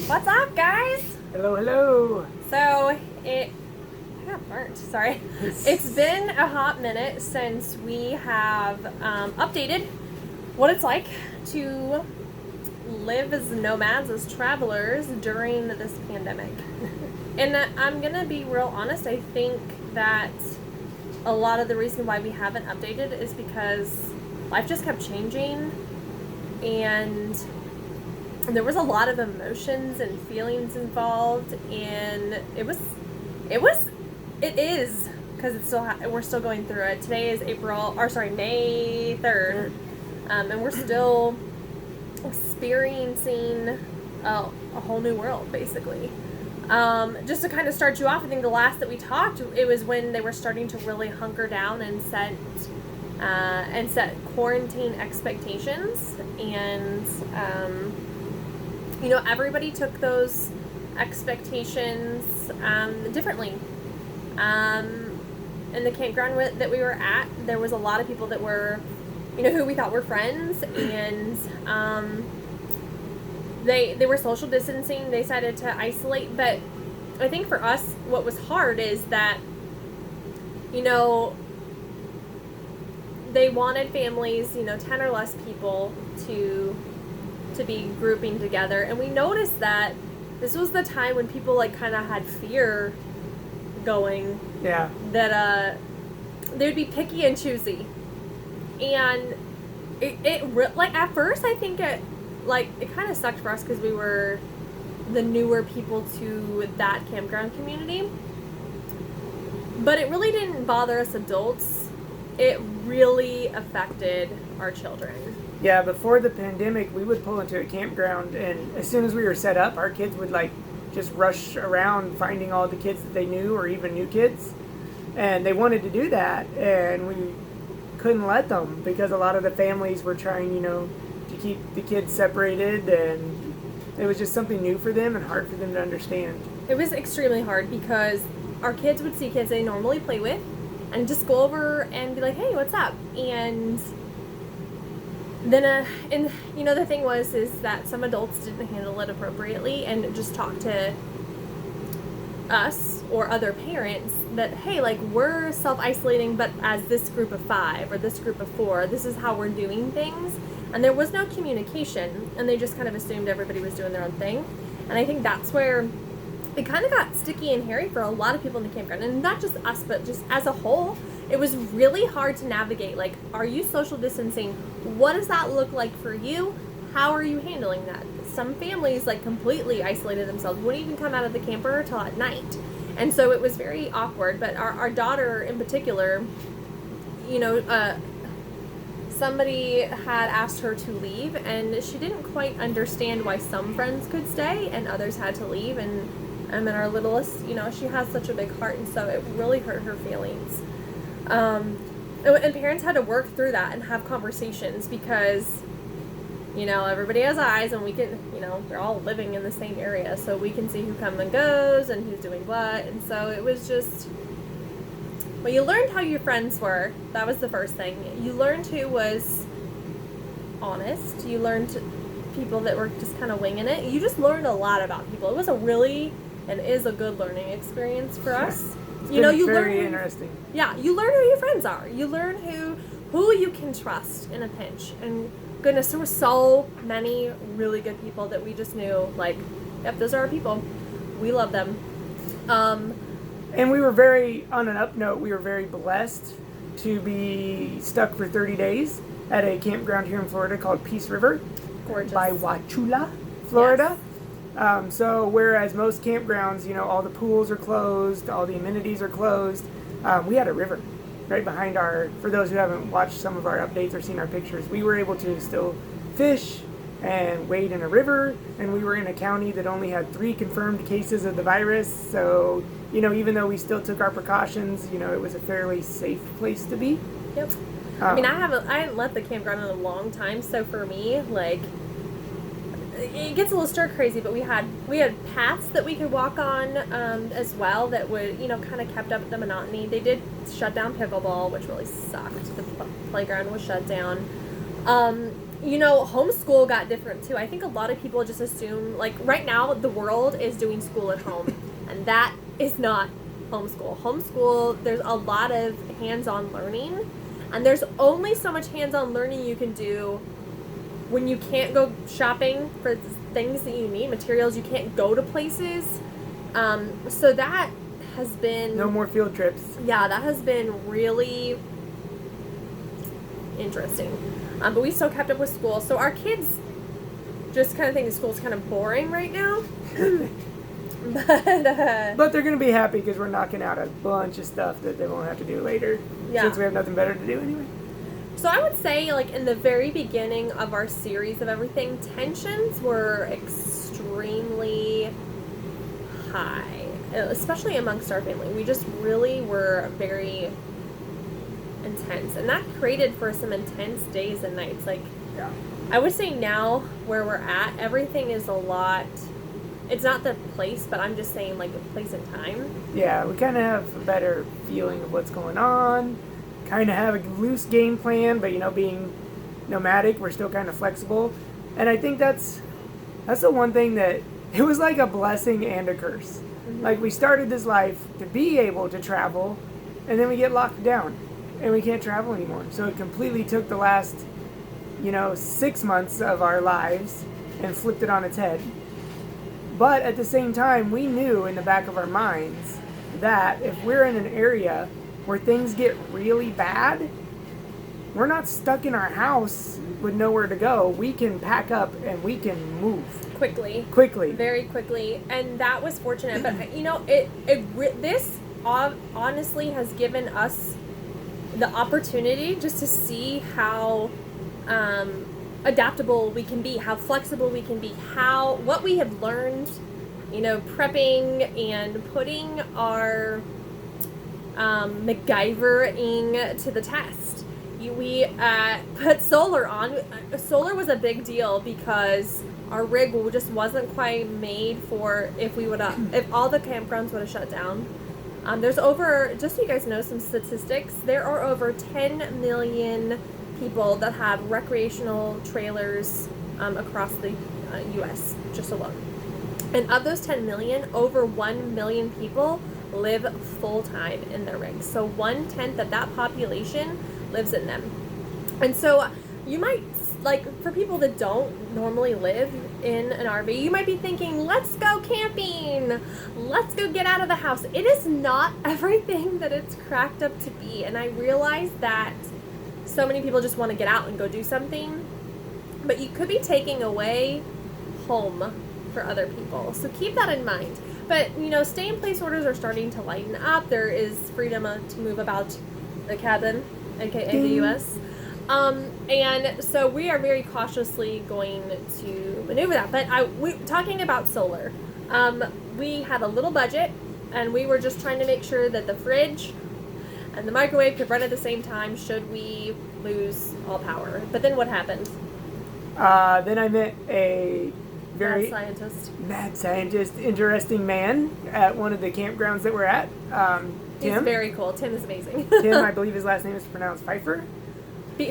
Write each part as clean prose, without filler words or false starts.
What's up, guys? Hello, hello. So, I got burnt, sorry. It's been a hot minute since we have updated what it's like to live as nomads, as travelers during this pandemic. And I'm gonna be real honest, I think that a lot of the reason why we haven't updated is because life just kept changing, and there was a lot of emotions and feelings involved, and it is because we're still going through it. Today is May 3rd, and we're still experiencing a whole new world, basically. Just to kind of start you off, I think the last that we talked, it was when they were starting to really hunker down and set quarantine expectations, and everybody took those expectations differently. In the campground that we were at, there was a lot of people that were, who we thought were friends, and they were social distancing. They decided to isolate, but I think for us, what was hard is that, they wanted families, 10 or less people to be grouping together, and we noticed that this was the time when people kind of had fear going. Yeah. That they'd be picky and choosy, and at first I think it kind of sucked for us because we were the newer people to that campground community, but it really didn't bother us adults. It really affected our children. Yeah, before the pandemic, we would pull into a campground, and as soon as we were set up, our kids would just rush around finding all the kids that they knew or even new kids. And they wanted to do that, and we couldn't let them because a lot of the families were trying, to keep the kids separated, and it was just something new for them and hard for them to understand. It was extremely hard because our kids would see kids they normally play with and just go over and be like, hey, what's up? And then, the thing is that some adults didn't handle it appropriately and just talked to us or other parents that, hey, we're self-isolating, but as this group of 5 or this group of 4, this is how we're doing things. And there was no communication, and they just kind of assumed everybody was doing their own thing. And I think that's where it kind of got sticky and hairy for a lot of people in the campground, and not just us, but just as a whole. It was really hard to navigate. Are you social distancing? What does that look like for you? How are you handling that? Some families completely isolated themselves, wouldn't even come out of the camper until at night. And so it was very awkward. But our daughter in particular, somebody had asked her to leave, and she didn't quite understand why some friends could stay and others had to leave. And our littlest, she has such a big heart, and so it really hurt her feelings. And parents had to work through that and have conversations because, everybody has eyes, and we can, they're all living in the same area, so we can see who comes and goes and who's doing what. And so it was just, well, you learned how your friends were. That was the first thing. You learned who was honest. You learned people that were just kind of winging it. You just learned a lot about people. It was a really, and is a good learning experience for us. You very learn, interesting. Yeah, you learn who your friends are. You learn who you can trust in a pinch. And goodness, there were so many really good people that we just knew, yep, those are our people. We love them. And we were on an up note, we were very blessed to be stuck for 30 days at a campground here in Florida called Peace River. Gorgeous. By Wauchula, Florida. Yes. So whereas most campgrounds, all the pools are closed, all the amenities are closed, we had a river right behind for those who haven't watched some of our updates or seen our pictures, we were able to still fish and wade in a river, and we were in a county that only had 3 confirmed cases of the virus. So, even though we still took our precautions, it was a fairly safe place to be. Yep. I hadn't left the campground in a long time, so for me, it gets a little stir crazy, but we had paths that we could walk on as well that would kind of kept up the monotony. They did shut down pickleball, which really sucked. The playground was shut down, homeschool got different too. I think a lot of people just assume, like, right now the world is doing school at home, and that is not homeschool. Homeschool, there's a lot of hands-on learning, and there's only so much hands-on learning you can do when you can't go shopping for things that you need, materials, you can't go to places. So that has been... No more field trips. Yeah, that has been really interesting. But we still kept up with school. So our kids just kind of think school's kind of boring right now. But they're going to be happy because we're knocking out a bunch of stuff that they won't have to do later. Yeah. Since we have nothing better to do anyway. So I would say, like, in the very beginning of our series of everything, tensions were extremely high, especially amongst our family. We just really were very intense, and that created for some intense days and nights. Like, Yeah. I would say now where we're at, everything is a lot. It's not the place, but I'm just saying, like, the place and time. Yeah, we kind of have a better feeling of what's going on. Kind of have a loose game plan, but being nomadic, we're still kind of flexible. And I think that's the one thing that it was like a blessing and a curse. Mm-hmm. Like, we started this life to be able to travel, and then we get locked down, and we can't travel anymore. So it completely took the last 6 months of our lives and flipped it on its head. But at the same time, we knew in the back of our minds that if we're in an area where things get really bad, we're not stuck in our house with nowhere to go. We can pack up and we can move Quickly. very quickly, and that was fortunate. But this honestly has given us the opportunity just to see how adaptable we can be, how flexible we can be, what we have learned, prepping and putting our MacGyvering to the test. We put solar on. Solar was a big deal because our rig just wasn't quite made for if all the campgrounds would have shut down. There's over, just so you guys know some statistics, there are over 10 million people that have recreational trailers across the U.S. just alone. And of those 10 million, over 1 million people live full-time in their rigs. So 1/10 of that population lives in them. And so you might, like, for people that don't normally live in an RV, you might be thinking, let's go camping, let's go get out of the house. It is not everything that it's cracked up to be. And I realize that so many people just want to get out and go do something, but you could be taking away home for other people. So keep that in mind. But, stay-in-place orders are starting to lighten up. There is freedom to move about the cabin, aka the U.S. And so we are very cautiously going to maneuver that. But talking about solar, we had a little budget, and we were just trying to make sure that the fridge and the microwave could run at the same time should we lose all power. But then what happened? Then I met a very mad scientist, interesting man at one of the campgrounds that we're at. Tim. He's very cool. Tim is amazing. Tim, I believe his last name is pronounced Pfeiffer.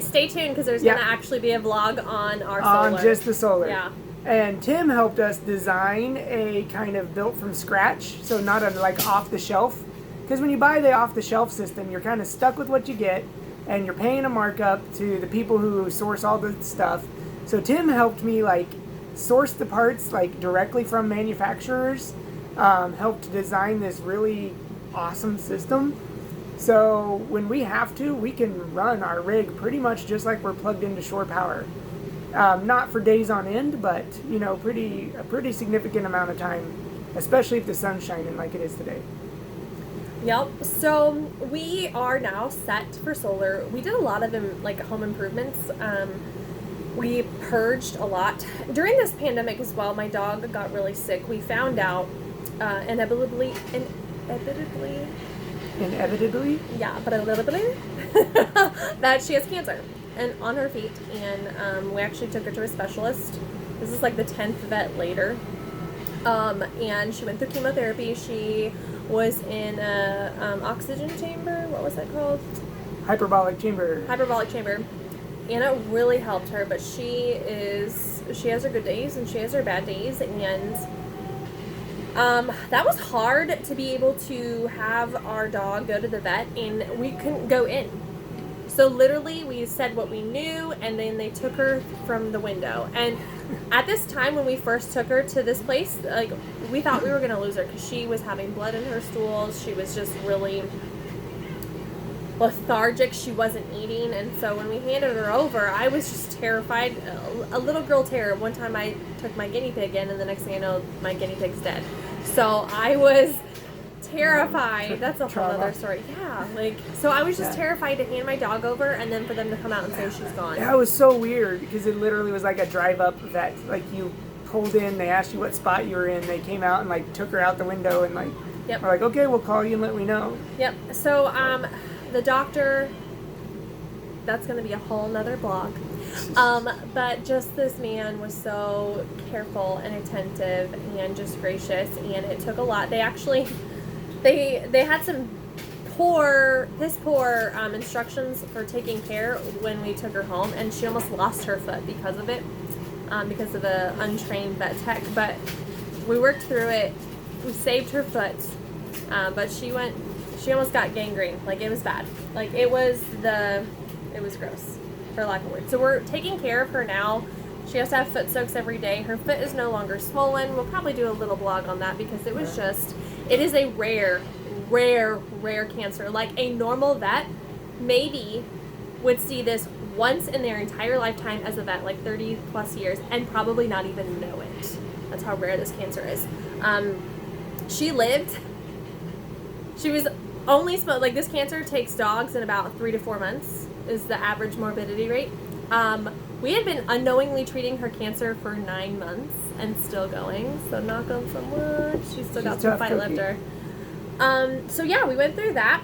Stay tuned because there's going to actually be a vlog on our solar. On just the solar. Yeah. And Tim helped us design a kind of built from scratch, so not a off the shelf. Because when you buy the off the shelf system, you're kind of stuck with what you get, and you're paying a markup to the people who source all the stuff. So Tim helped me source the parts directly from manufacturers, helped design this really awesome system. So when we have to, we can run our rig pretty much just like we're plugged into shore power. Not for days on end, but a pretty significant amount of time, especially if the sun's shining like it is today. Yep. So we are now set for solar. We did a lot of home improvements. We purged a lot during this pandemic as well. My dog got really sick. We found out inevitably. Yeah, but inevitably that she has cancer and on her feet, and we actually took her to a specialist. This is the 10th vet later, and she went through chemotherapy. She was in a oxygen chamber. What was that called? Hyperbolic chamber. Anna really helped her, but she has her good days and she has her bad days, and that was hard to be able to have our dog go to the vet and we couldn't go in. So literally we said what we knew and then they took her from the window. And at this time when we first took her to this place, like, we thought we were going to lose her because she was having blood in her stools. She was just really lethargic. She wasn't eating. And so when we handed her over, I was just terrified. A little girl terror. One time I took my guinea pig in and the next thing I know, my guinea pig's dead. So I was terrified. That's a whole other story. Yeah, like, so I was just terrified to hand my dog over and then for them to come out and say she's gone. Yeah, it was so weird because it literally was like a drive-up vet. Like, you pulled in, they asked you what spot you were in, they came out and like took her out the window and like, Yep. we're like, okay, we'll call you and let me know. Yep. So the doctor, that's going to be a whole nother blog. But just this man was so careful and attentive and just gracious, and it took a lot. They actually, they had some poor instructions for taking care when we took her home, and she almost lost her foot because of it, because of the untrained vet tech. But we worked through it. We saved her foot, but she almost got gangrene. Like, it was bad. Like, it was gross, for lack of words. So we're taking care of her now. She has to have foot soaks every day. Her foot is no longer swollen. We'll probably do a little blog on that because it was it is a rare cancer. Like, a normal vet maybe would see this once in their entire lifetime as a vet, like 30 plus years, and probably not even know it. That's how rare this cancer is. She lived. She was only like, this cancer takes dogs in about 3 to 4 months is the average morbidity rate. We had been unknowingly treating her cancer for 9 months and still going. So knock on some wood. She's got some fight left her. So yeah, we went through that.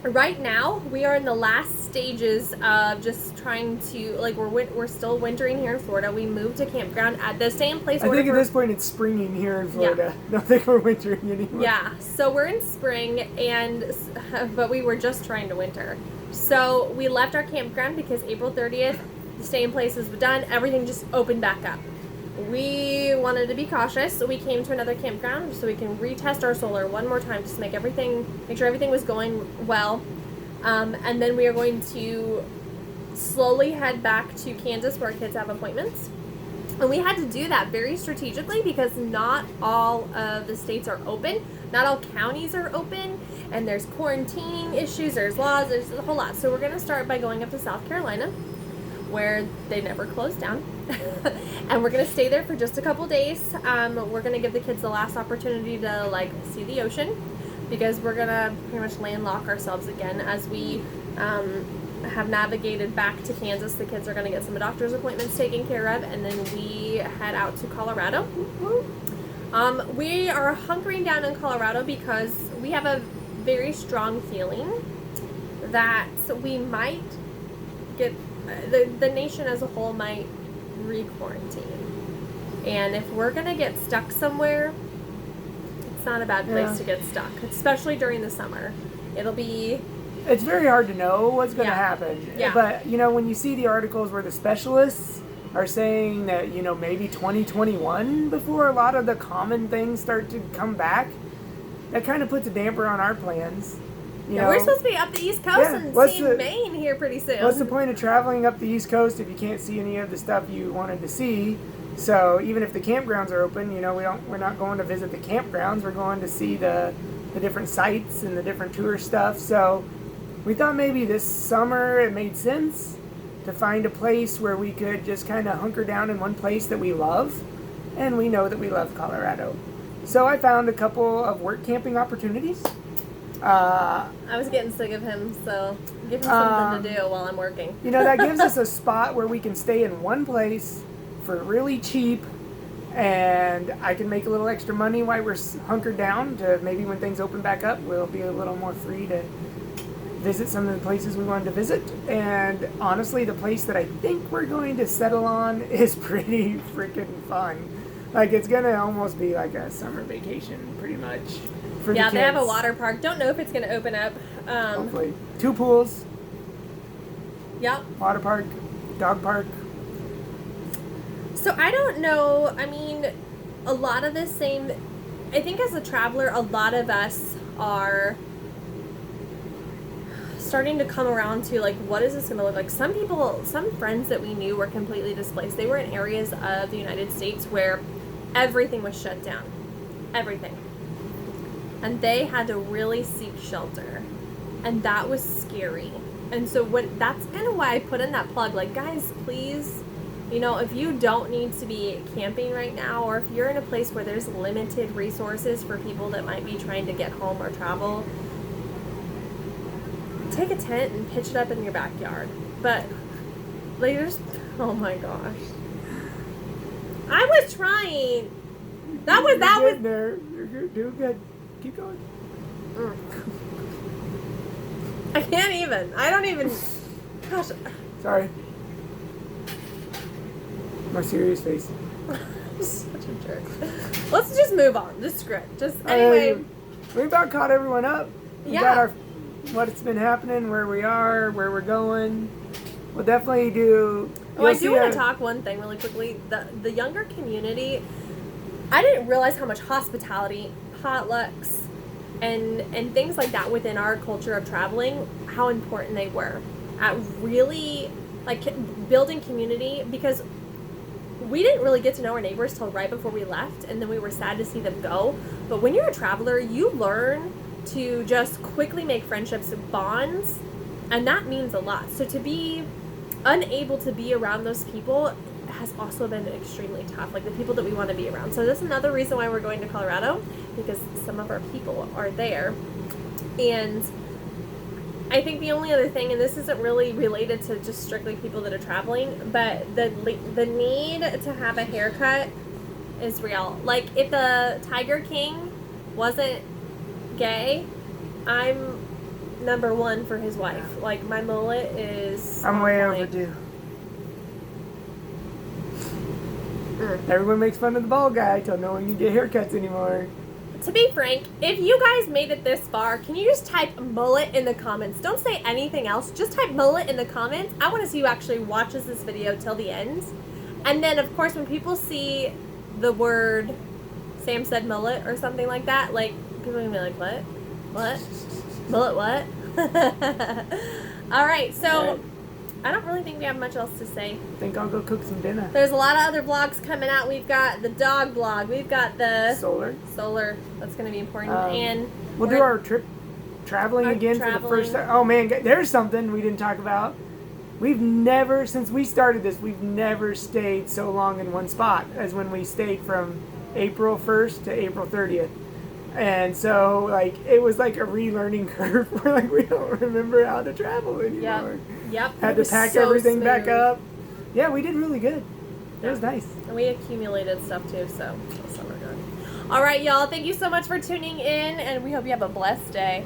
Right now, we are in the last stages of just trying to, like, we're still wintering here in Florida. We moved to campground at the same place. I think at this point it's springing here in Florida. I don't think we're wintering anymore. Yeah, so we're in spring, but we were just trying to winter. So we left our campground because April 30th, the staying places were done. Everything just opened back up. We wanted to be cautious, so we came to another campground so we can retest our solar one more time, just make sure everything was going well. And then we are going to slowly head back to Kansas where our kids have appointments. And we had to do that very strategically because not all of the states are open. Not all counties are open. And there's quarantining issues, there's laws, there's a whole lot. So we're going to start by going up to South Carolina, where they never closed down. And we're going to stay there for just a couple days. We're going to give the kids the last opportunity to, like, see the ocean, because we're going to pretty much landlock ourselves again as we have navigated back to Kansas. The kids are going to get some doctor's appointments taken care of, and then we head out to Colorado. We are hunkering down in Colorado because we have a very strong feeling that we might get, the nation as a whole might re-quarantine. And if we're going to get stuck somewhere, it's not a bad place to get stuck, especially during the summer. It's very hard to know what's going to happen. Yeah. But, when you see the articles where the specialists are saying that, maybe 2021 before a lot of the common things start to come back, that kind of puts a damper on our plans. We're supposed to be up the East Coast and seeing Maine here pretty soon. What's the point of traveling up the East Coast if you can't see any of the stuff you wanted to see? So even if the campgrounds are open, we're not going to visit the campgrounds. We're going to see the different sites and the different tour stuff. So we thought maybe this summer it made sense to find a place where we could just kind of hunker down in one place that we love, and we know that we love Colorado. So I found a couple of work camping opportunities. I was getting sick of him, so give him something to do while I'm working. That gives us a spot where we can stay in one place for really cheap, and I can make a little extra money while we're hunkered down to maybe when things open back up, we'll be a little more free to visit some of the places we wanted to visit. And honestly, the place that I think we're going to settle on is pretty freaking fun. Like, it's going to almost be like a summer vacation, pretty much. For the kids. They have a water park. Don't know if it's going to open up. Hopefully. 2 pools. Yep. Water park. dog park. So I don't know. I mean, a lot of the same. I think as a traveler, a lot of us are starting to come around to like, what is this going to look like? Some people, some friends that we knew were completely displaced. They were in areas of the United States where everything was shut down. Everything. And they had to really seek shelter. And that was scary. And so that's kind of why I put in that plug, like, guys, please, you know, if you don't need to be camping right now, or if you're in a place where there's limited resources for people that might be trying to get home or travel, take a tent and pitch it up in your backyard. But, like, oh my gosh. I was trying. That was there. You're good. Doing good. Keep going. I can't even. I don't even. Gosh. Sorry. My serious face. Such a jerk. Let's just move on. Just screw it. Just anyway. We about caught everyone up. We got what's been happening, where we are, where we're going. We'll definitely do. Oh, I do want to talk one thing really quickly. The younger community. I didn't realize how much hospitality, potlucks, and things like that within our culture of traveling, how important they were at really like building community, because we didn't really get to know our neighbors till right before we left, and then we were sad to see them go. But when you're a traveler, you learn to just quickly make friendships and bonds, and that means a lot. So to be unable to be around those people has also been extremely tough, like the people that we want to be around. So that's another reason why we're going to Colorado, because some of our people are there. And I think the only other thing, and this isn't really related to just strictly people that are traveling, but the need to have a haircut is real. Like, if the Tiger King wasn't gay, I'm number one for his wife. Like, my mullet is I'm way overdue. Everyone makes fun of the bald guy till no one can get haircuts anymore. To be frank, if you guys made it this far, can you just type mullet in the comments? Don't say anything else. Just type mullet in the comments. I want to see who actually watches this video till the end. And then, of course, when people see the word Sam said mullet or something like that, like, people are going to be like, what? What? Mullet what? All right, so I don't really think we have much else to say. I think I'll go cook some dinner. There's a lot of other vlogs coming out. We've got the dog vlog. We've got the solar. That's going to be important. And we'll do our trip traveling again for the first time. Oh man, there's something we didn't talk about. We've never, since we started this, we've never stayed so long in one spot as when we stayed from April 1st to April 30th. And so, like, it was like a relearning curve where, like, we don't remember how to travel anymore. Yep. Had to pack everything back up. Yeah, we did really good. It was nice. And we accumulated stuff, too, so we're good. All right, y'all. Thank you so much for tuning in, and we hope you have a blessed day.